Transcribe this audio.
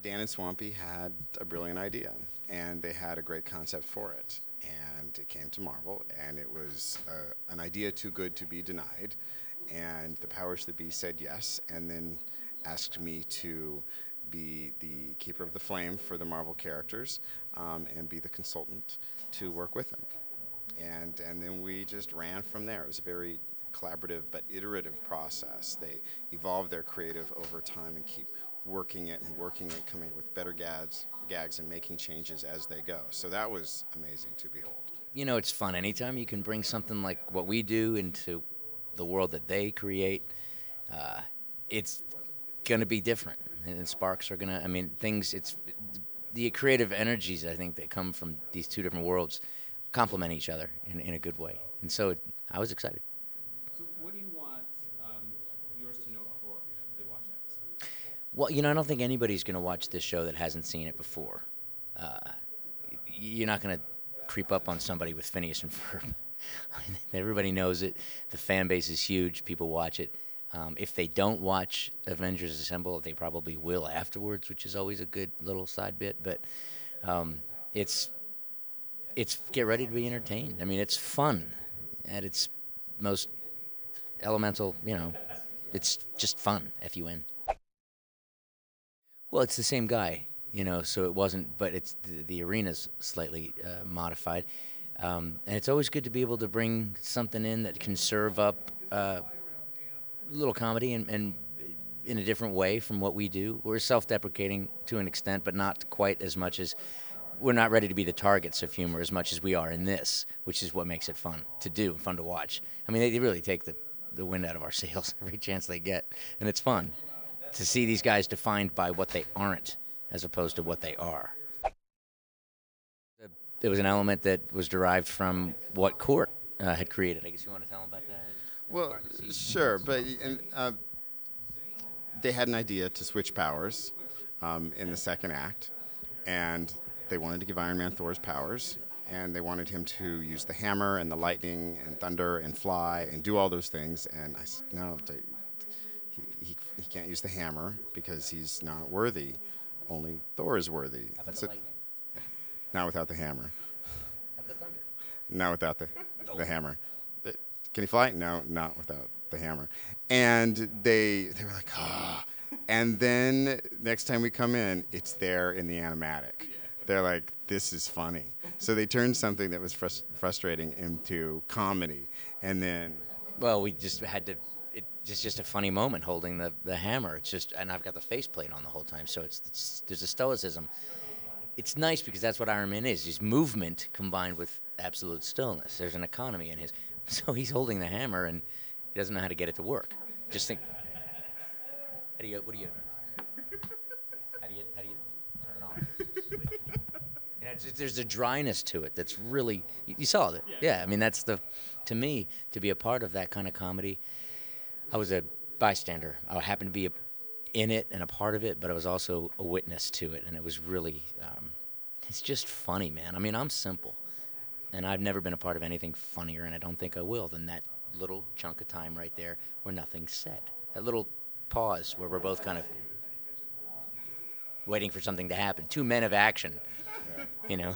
Dan and Swampy had a brilliant idea, and they had a great concept for it. And it came to Marvel, and it was an idea too good to be denied. And the powers that be said yes, and then asked me to be the keeper of the flame for the Marvel characters, and be the consultant to work with them. And then we just ran from there. It was a very collaborative but iterative process. They evolve their creative over time and keep working it, coming up with better gags and making changes as they go. So that was amazing to behold. You know, it's fun. Anytime you can bring something like what we do into the world that they create, it's going to be different. And sparks are going to, I mean, it's the creative energies, I think, that come from these two different worlds complement each other in a good way. And so I was excited. So what do you want viewers to know before they watch that episode? Well, you know, I don't think anybody's going to watch this show that hasn't seen it before. You're not going to creep up on somebody with Phineas and Ferb. I mean, everybody knows it. The fan base is huge. People watch it. If they don't watch Avengers Assemble, they probably will afterwards, which is always a good little side bit. But it's get ready to be entertained. I mean, it's fun at its most elemental. You know, it's just fun. F-U-N. Well, it's the same guy, you know, so it wasn't, but it's the arena's slightly modified. And it's always good to be able to bring something in that can serve up a little comedy and in a different way from what we do. We're self-deprecating to an extent, but not quite as much as we're not ready to be the targets of humor as much as we are in this, which is what makes it fun to do and fun to watch. I mean, they really take the wind out of our sails every chance they get, and it's fun to see these guys defined by what they aren't as opposed to what they are. There was an element that was derived from what Cort had created. I guess you want to tell them about that? Well, sure, but they had an idea to switch powers in the second act, and they wanted to give Iron Man Thor's powers, and they wanted him to use the hammer and the lightning and thunder and fly and do all those things. And I said, no, he can't use the hammer because he's not worthy. Only Thor is worthy. How about the lightning? Not without the hammer. How about the thunder? Not without the hammer. Can he fly? No, not without the hammer. And they were like, ah. And then next time we come in, it's there in the animatic. They're like, this is funny. So they turned something that was frustrating into comedy. And then... Well, we just had to... It's just a funny moment holding the hammer. It's just... And I've got the faceplate on the whole time, so there's a stoicism. It's nice because that's what Iron Man is. He's movement combined with absolute stillness. There's an economy in his... So he's holding the hammer, and he doesn't know how to get it to work. Just think... How do you turn it on? You know, there's a dryness to it that's really... You saw it. Yeah, I mean, that's to me, to be a part of that kind of comedy, I was a bystander. I happened to be in it and a part of it, but I was also a witness to it, and it was really... it's just funny, man. I mean, I'm simple, and I've never been a part of anything funnier, and I don't think I will, than that little chunk of time right there where nothing's said. That little pause where we're both kind of waiting for something to happen. Two men of action, you know.